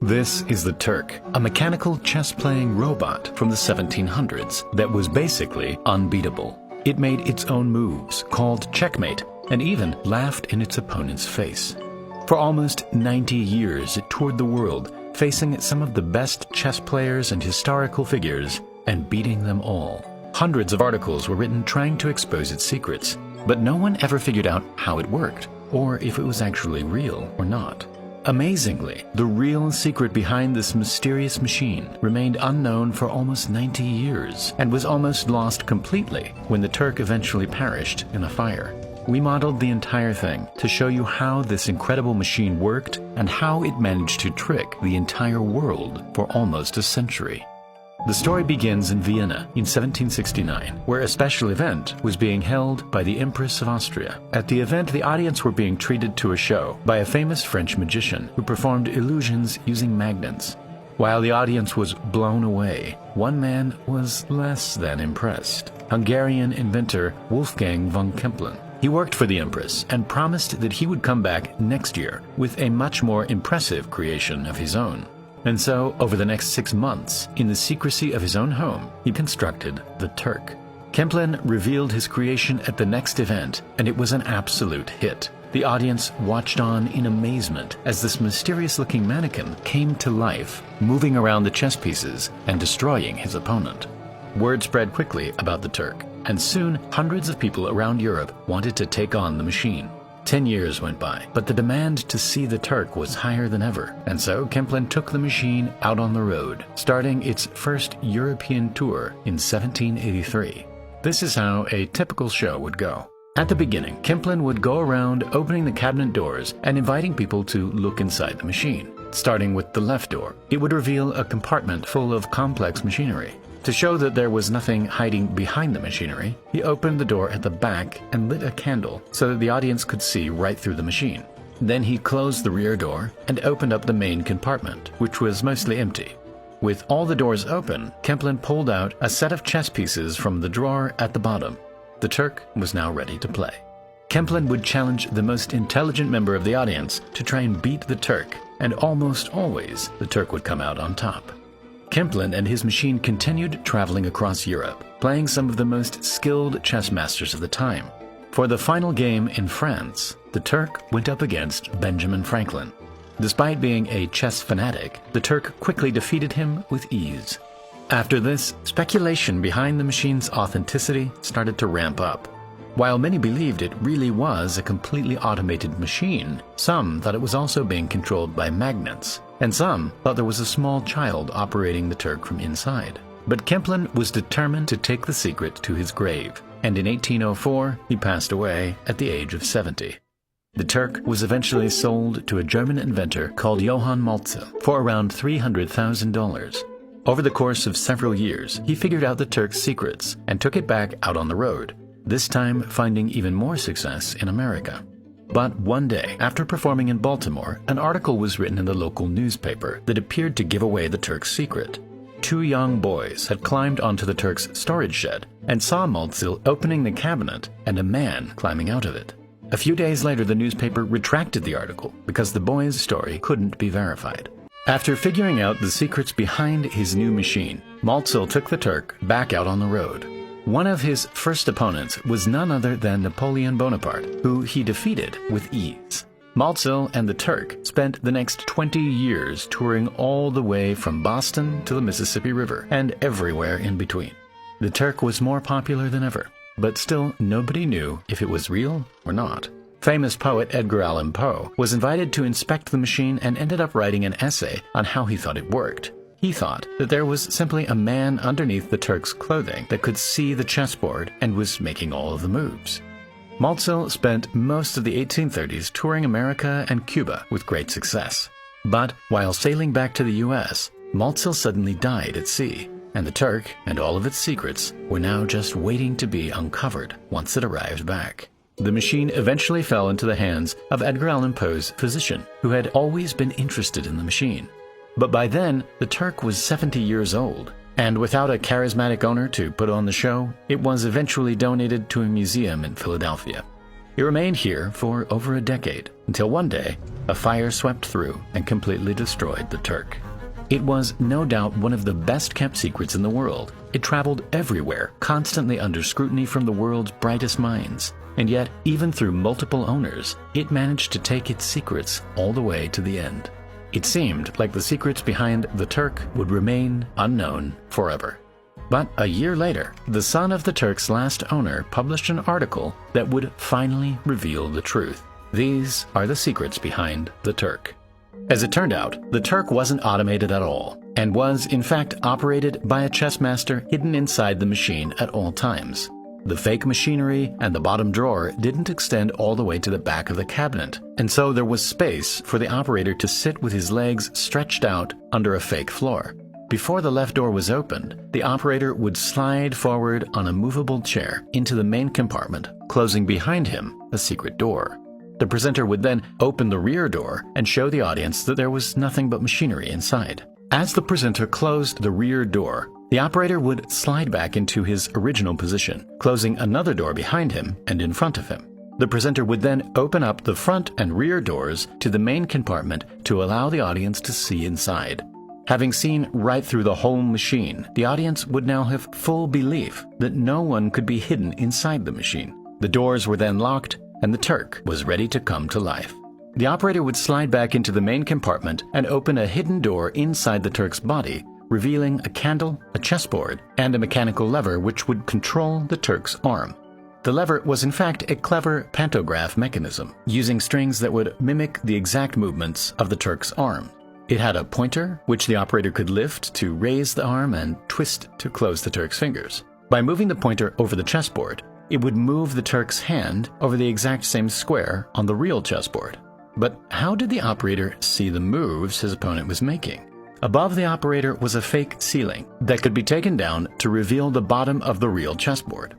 This is the Turk, a mechanical chess-playing robot from the 1700s that was basically unbeatable. It made its own moves, called checkmate, and even laughed in its opponent's face. For almost 90 years, it toured the world, facing some of the best chess players and historical figures, and beating them all. Hundreds of articles were written trying to expose its secrets, but no one ever figured out how it worked, or if it was actually real or not. Amazingly, the real secret behind this mysterious machine remained unknown for almost 90 years and was almost lost completely when the Turk eventually perished in a fire. We modeled the entire thing to show you how this incredible machine worked and how it managed to trick the entire world for almost a century. The story begins in Vienna in 1769, where a special event was being held by the Empress of Austria. At the event, the audience were being treated to a show by a famous French magician who performed illusions using magnets. While the audience was blown away, one man was less than impressed: Hungarian inventor Wolfgang von Kempelen. He worked for the Empress and promised that he would come back next year with a much more impressive creation of his own. And so, over the next 6 months, in the secrecy of his own home, he constructed the Turk. Kempelen revealed his creation at the next event, and it was an absolute hit. The audience watched on in amazement as this mysterious-looking mannequin came to life, moving around the chess pieces and destroying his opponent. Word spread quickly about the Turk, and soon hundreds of people around Europe wanted to take on the machine. 10 years went by, but the demand to see the Turk was higher than ever, and so Kempelen took the machine out on the road, starting its first European tour in 1783. This is how a typical show would go. At the beginning, Kempelen would go around opening the cabinet doors and inviting people to look inside the machine. Starting with the left door, it would reveal a compartment full of complex machinery. To show that there was nothing hiding behind the machinery, he opened the door at the back and lit a candle so that the audience could see right through the machine. Then he closed the rear door and opened up the main compartment, which was mostly empty. With all the doors open, Kempelen pulled out a set of chess pieces from the drawer at the bottom. The Turk was now ready to play. Kempelen would challenge the most intelligent member of the audience to try and beat the Turk, and almost always the Turk would come out on top. Kempelen and his machine continued traveling across Europe, playing some of the most skilled chess masters of the time. For the final game in France, the Turk went up against Benjamin Franklin. Despite being a chess fanatic, the Turk quickly defeated him with ease. After this, speculation behind the machine's authenticity started to ramp up. While many believed it really was a completely automated machine, some thought it was also being controlled by magnets, and some thought there was a small child operating the Turk from inside. But Kempelen was determined to take the secret to his grave, and in 1804 he passed away at the age of 70. The Turk was eventually sold to a German inventor called Johann Maltzel for around $300,000. Over the course of several years, he figured out the Turk's secrets and took it back out on the road, this time finding even more success in America. But one day, after performing in Baltimore, an article was written in the local newspaper that appeared to give away the Turk's secret. 2 young boys had climbed onto the Turk's storage shed and saw Maltzel opening the cabinet and a man climbing out of it. A few days later, the newspaper retracted the article because the boys' story couldn't be verified. After figuring out the secrets behind his new machine, Maltzel took the Turk back out on the road. One of his first opponents was none other than Napoleon Bonaparte, who he defeated with ease. Maltzel and the Turk spent the next 20 years touring all the way from Boston to the Mississippi River and everywhere in between. The Turk was more popular than ever, but still nobody knew if it was real or not. Famous poet Edgar Allan Poe was invited to inspect the machine and ended up writing an essay on how he thought it worked. He thought that there was simply a man underneath the Turk's clothing that could see the chessboard and was making all of the moves. Maltzel spent most of the 1830s touring America and Cuba with great success. But while sailing back to the US, Maltzel suddenly died at sea, and the Turk and all of its secrets were now just waiting to be uncovered once it arrived back. The machine eventually fell into the hands of Edgar Allan Poe's physician, who had always been interested in the machine. But by then, the Turk was 70 years old, and without a charismatic owner to put on the show, it was eventually donated to a museum in Philadelphia. It remained here for over a decade, until one day, a fire swept through and completely destroyed the Turk. It was no doubt one of the best-kept secrets in the world. It traveled everywhere, constantly under scrutiny from the world's brightest minds. And yet, even through multiple owners, it managed to take its secrets all the way to the end. It seemed like the secrets behind the Turk would remain unknown forever. But a year later, the son of the Turk's last owner published an article that would finally reveal the truth. These are the secrets behind the Turk. As it turned out, the Turk wasn't automated at all, and was in fact operated by a chess master hidden inside the machine at all times. The fake machinery and the bottom drawer didn't extend all the way to the back of the cabinet, and so there was space for the operator to sit with his legs stretched out under a fake floor. Before the left door was opened, the operator would slide forward on a movable chair into the main compartment, closing behind him a secret door. The presenter would then open the rear door and show the audience that there was nothing but machinery inside. As the presenter closed the rear door, the operator would slide back into his original position, closing another door behind him and in front of him. The presenter would then open up the front and rear doors to the main compartment to allow the audience to see inside. Having seen right through the whole machine, the audience would now have full belief that no one could be hidden inside the machine. The doors were then locked, and the Turk was ready to come to life. The operator would slide back into the main compartment and open a hidden door inside the Turk's body, revealing a candle, a chessboard, and a mechanical lever which would control the Turk's arm. The lever was in fact a clever pantograph mechanism, using strings that would mimic the exact movements of the Turk's arm. It had a pointer, which the operator could lift to raise the arm and twist to close the Turk's fingers. By moving the pointer over the chessboard, it would move the Turk's hand over the exact same square on the real chessboard. But how did the operator see the moves his opponent was making? Above the operator was a fake ceiling that could be taken down to reveal the bottom of the real chessboard.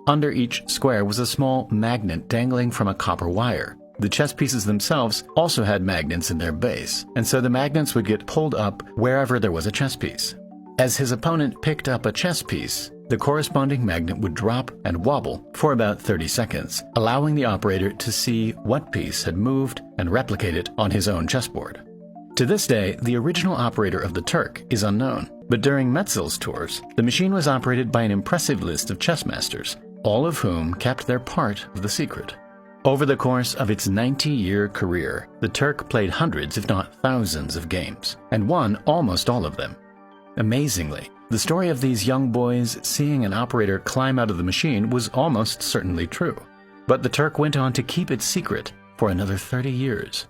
Under each square was a small magnet dangling from a copper wire. The chess pieces themselves also had magnets in their base, and so the magnets would get pulled up wherever there was a chess piece. As his opponent picked up a chess piece, the corresponding magnet would drop and wobble for about 30 seconds, allowing the operator to see what piece had moved and replicate it on his own chessboard. To this day, the original operator of the Turk is unknown, but during Metzel's tours, the machine was operated by an impressive list of chess masters, all of whom kept their part of the secret. Over the course of its 90-year career, the Turk played hundreds, if not thousands, of games, and won almost all of them. Amazingly, the story of these young boys seeing an operator climb out of the machine was almost certainly true. But the Turk went on to keep its secret for another 30 years.